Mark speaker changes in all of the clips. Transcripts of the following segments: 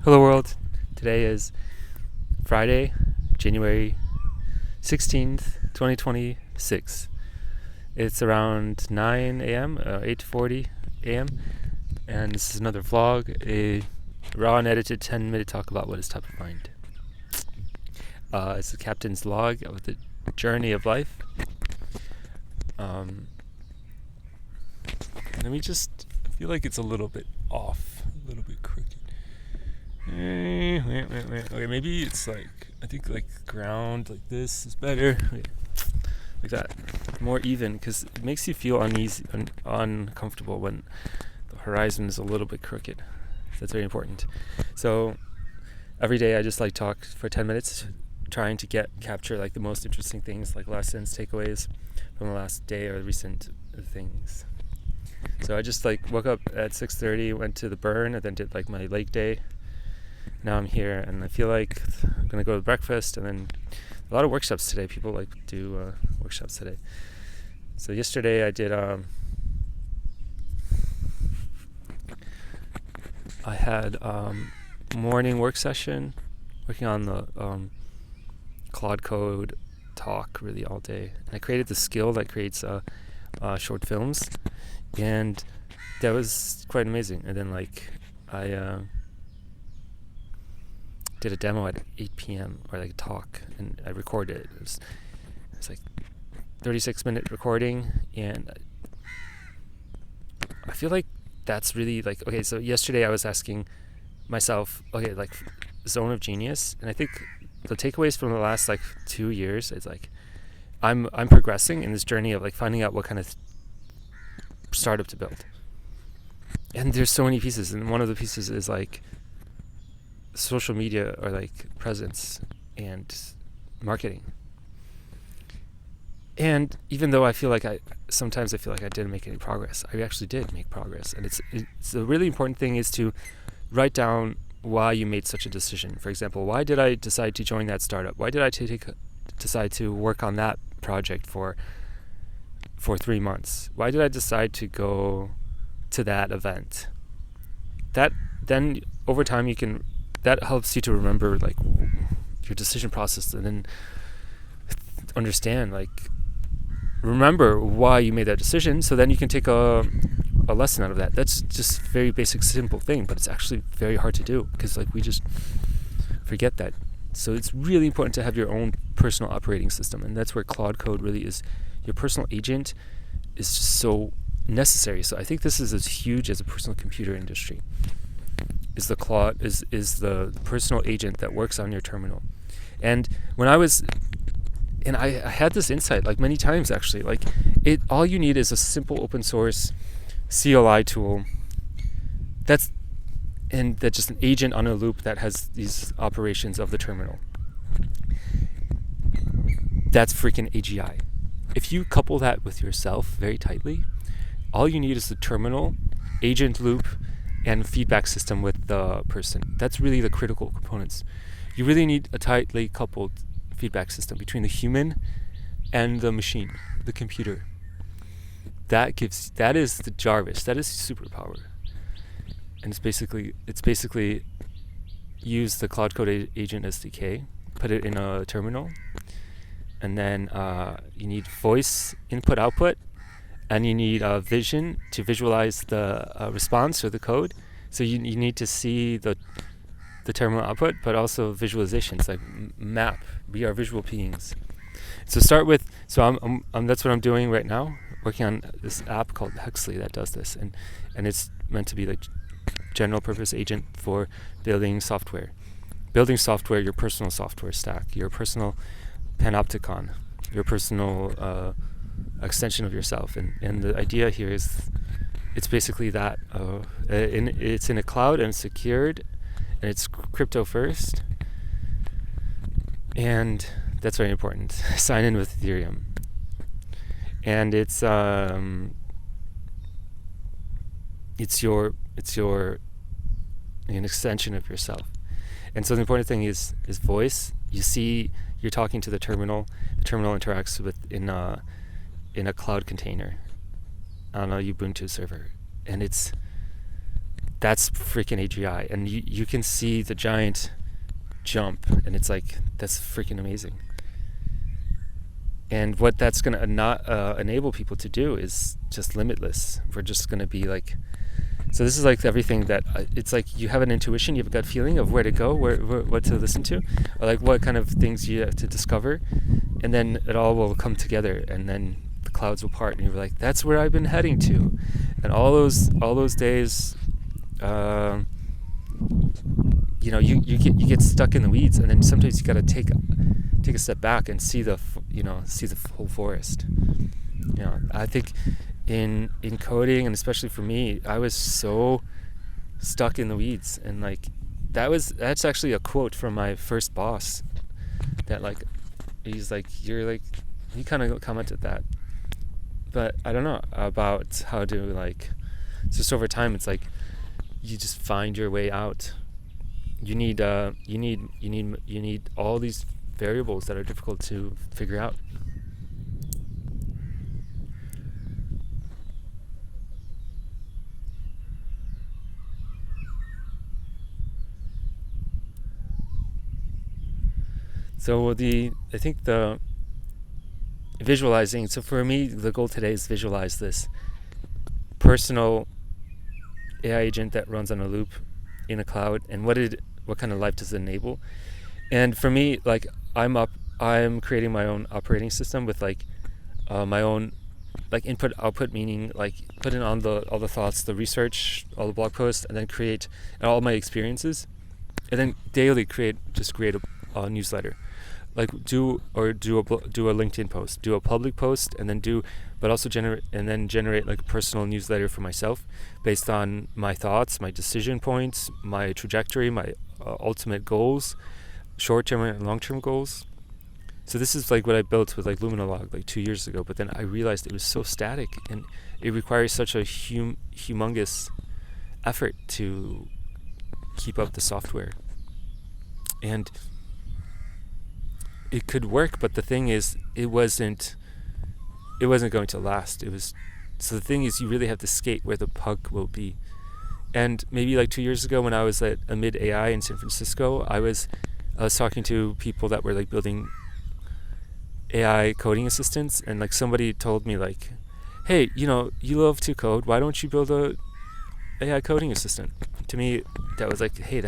Speaker 1: Hello world. Today is Friday, January 16th, 2026. It's around 9 a.m., 8:40 a.m. And this is another vlog, a raw and edited 10-minute talk about what is top of mind. It's the captain's log of the journey of life. Let me just, I feel like it's a little bit off, a little bit crooked. Okay, maybe it's like, I think like ground like this is better. Okay. Like that, more even, because it makes you feel uneasy, uncomfortable when the horizon is a little bit crooked. That's very important. So every day I just like talk for 10 minutes, trying to capture like the most interesting things, like lessons, takeaways from the last day or recent things. So I just like woke up at 6:30, went to the burn, and then did like my lake day. Now I'm here, and I feel like I'm gonna go to breakfast, and then a lot of workshops today. People like do workshops today. So yesterday I did. I had morning work session, working on the Claude Code talk really all day, and I created the skill that creates short films, and that was quite amazing. And then like I did a demo at 8 p.m. or like a talk, and I recorded it. It was like 36-minute recording, and I feel like that's really like, okay, so yesterday I was asking myself, okay, like zone of genius, and I think the takeaways from the last like 2 years is like I'm progressing in this journey of like finding out what kind of startup to build. And there's so many pieces, and one of the pieces is like social media or like presence and marketing. And even though I feel like sometimes I feel like I didn't make any progress, I actually did make progress. And it's the really important thing is to write down why you made such a decision. For example, why did I decide to join that startup? Why did I decide to work on that project for 3 months? Why did I decide to go to that event? That then over time that helps you to remember like your decision process, and then understand, like, remember why you made that decision, so then you can take a lesson out of that. That's just very basic, simple thing, but it's actually very hard to do because like we just forget that. So it's really important to have your own personal operating system, and that's where Claude Code really is. Your personal agent is just so necessary. So I think this is as huge as a personal computer industry. Is the Claude is the personal agent that works on your terminal. And when I had this insight like many times actually, like all you need is a simple open source CLI tool that's just an agent on a loop that has these operations of the terminal. That's freaking AGI. If you couple that with yourself very tightly, all you need is the terminal, agent loop, and feedback system with the person. That's really the critical components. You really need a tightly coupled feedback system between the human and the machine, the computer. That is the Jarvis. That is superpower. And it's basically use the Cloud Code Agent SDK, put it in a terminal, and then you need voice input output, and you need vision to visualize the response or the code. So you need to see the terminal output, but also visualizations like map. We are visual beings. So I'm that's what I'm doing right now, working on this app called Huxley that does this, and it's meant to be like general purpose agent for building software, your personal software stack, your personal panopticon, your personal extension of yourself. And the idea here is it's basically that it's in a cloud and secured, and it's crypto first, and that's very important. Sign in with Ethereum, and it's an extension of yourself. And so the important thing is voice. You're talking to the terminal. The terminal interacts with in a cloud container on a Ubuntu server, and that's freaking AGI, and you can see the giant jump, and it's like, that's freaking amazing. And what that's going to not enable people to do is just limitless. We're just going to be like, so this is like everything that it's like you have an intuition, you have a gut feeling of where to go, where what to listen to, or like what kind of things you have to discover, and then it all will come together, and then the clouds will part, and you're like, that's where I've been heading to. And all those days, you know, you get stuck in the weeds, and then sometimes you got to take a step back and see the whole forest. You know, I think in coding, and especially for me, I was so stuck in the weeds, and like that's actually a quote from my first boss, that like he's like, you're like, he kind of commented that, but I don't know about how to, like, just over time it's like you just find your way out. You need all these variables that are difficult to figure out. So I think the visualizing, so for me the goal today is visualize this personal AI agent that runs on a loop in a cloud, and what kind of life does it enable. And for me, like, I'm creating my own operating system with like my own like input output, meaning like put in all the thoughts, the research, all the blog posts, and then create all my experiences, and then daily create a newsletter, like do a LinkedIn post, do a public post, and then generate like a personal newsletter for myself based on my thoughts, my decision points, my trajectory, my ultimate goals, short-term and long-term goals. So this is like what I built with like Luminolog like 2 years ago, but then I realized it was so static, and it requires such a humongous effort to keep up the software. And it could work, but the thing is, it wasn't going to last. So the thing is, you really have to skate where the puck will be. And maybe like 2 years ago, when I was at Amid AI in San Francisco, I was talking to people that were like building AI coding assistants, and like somebody told me like, hey, you know, you love to code, why don't you build a AI coding assistant? To me, that was like, hey,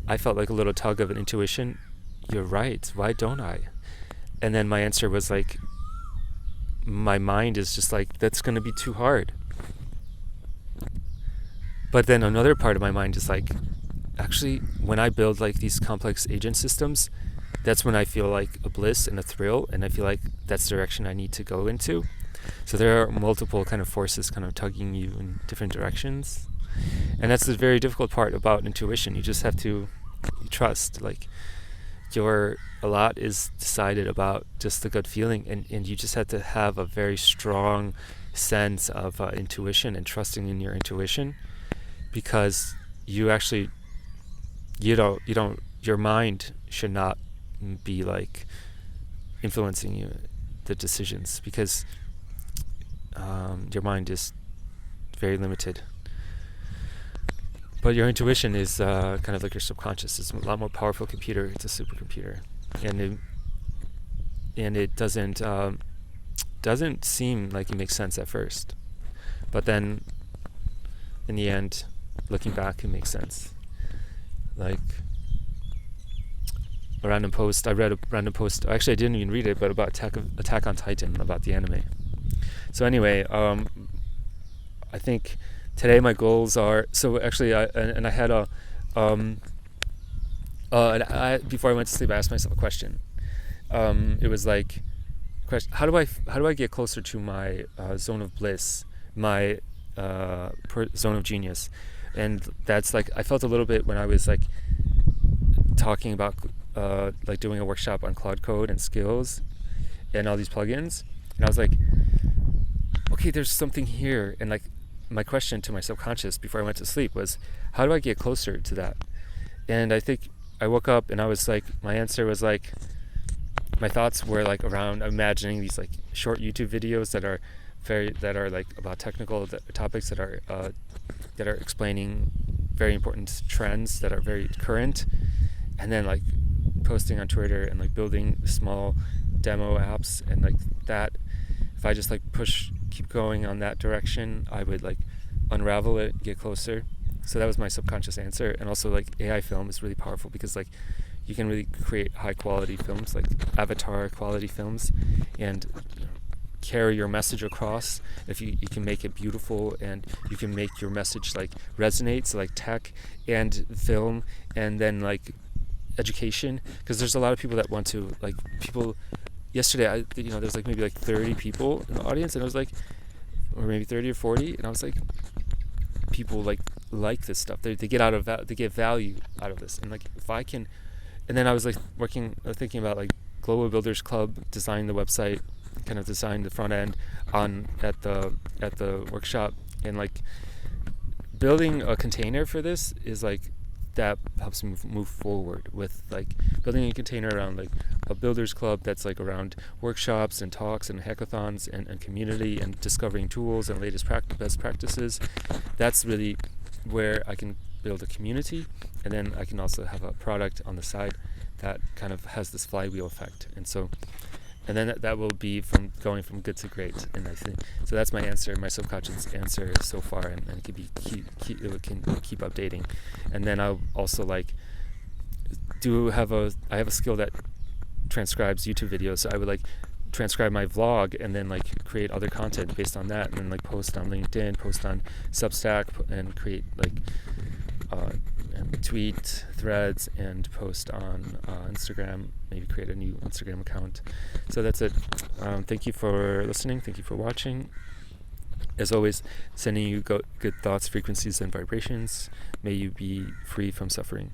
Speaker 1: I felt like a little tug of an intuition. You're right, why don't I? And then my answer was like, my mind is just like, that's going to be too hard. But then another part of my mind is like, actually, when I build like these complex agent systems, that's when I feel like a bliss and a thrill, and I feel like that's the direction I need to go into. So there are multiple kind of forces kind of tugging you in different directions, and that's the very difficult part about intuition. You just have to trust, like, a lot is decided about just the gut feeling, and you just have to have a very strong sense of intuition and trusting in your intuition, because you actually, your mind should not be like influencing the decisions, because your mind is very limited. But your intuition is kind of like your subconscious. It's a lot more powerful computer. It's a supercomputer, and it doesn't seem like it makes sense at first, but then in the end, looking back, it makes sense. Like a random post, I read a random post. Actually, I didn't even read it, but about Attack on Titan, about the anime. So anyway, I think today my goals are, so actually I had before I went to sleep, I asked myself a question. It was like, how do I get closer to my zone of bliss, my zone of genius? And that's like, I felt a little bit when I was like talking about like doing a workshop on Cloud Code and skills and all these plugins, and I was like, okay, there's something here. And like, my question to my subconscious before I went to sleep was, how do I get closer to that? And I think I woke up and I was like, my answer was like, my thoughts were like around imagining these like short YouTube videos that are that are like about technical topics that are explaining very important trends that are very current, and then like posting on Twitter and like building small demo apps, and like that, if I just like keep going on that direction, I would like unravel it, get closer. So that was my subconscious answer. And also like AI film is really powerful because like you can really create high quality films, like Avatar quality films, and carry your message across if you can make it beautiful, and you can make your message like resonate. So like tech and film, and then like education, because there's a lot of people that want to like people. Yesterday, there's like maybe like 30 people in the audience, and I was like, or maybe 30 or 40, and I was like, people like this stuff. They get value out of this, and like if I can, and then I was like thinking about like Global Builders Club, designing the website, kind of design the front end at the workshop, and like building a container for this is like that helps me move forward with like building a container around like a builders club that's like around workshops and talks and hackathons and community and discovering tools and latest best practices. That's really where I can build a community, and then I can also have a product on the side that kind of has this flywheel effect. And so, and then that will be from going from good to great. And I think so. That's my answer, my subconscious answer so far, and it can can keep updating. And then I'll also like I have a skill that transcribes YouTube videos. So I would like transcribe my vlog and then like create other content based on that, and then like post on LinkedIn, post on Substack, and create like and tweet threads and post on Instagram, maybe create a new Instagram account. So that's it. Thank you for listening. Thank you for watching. As always, sending you good thoughts, frequencies, and vibrations. May you be free from suffering.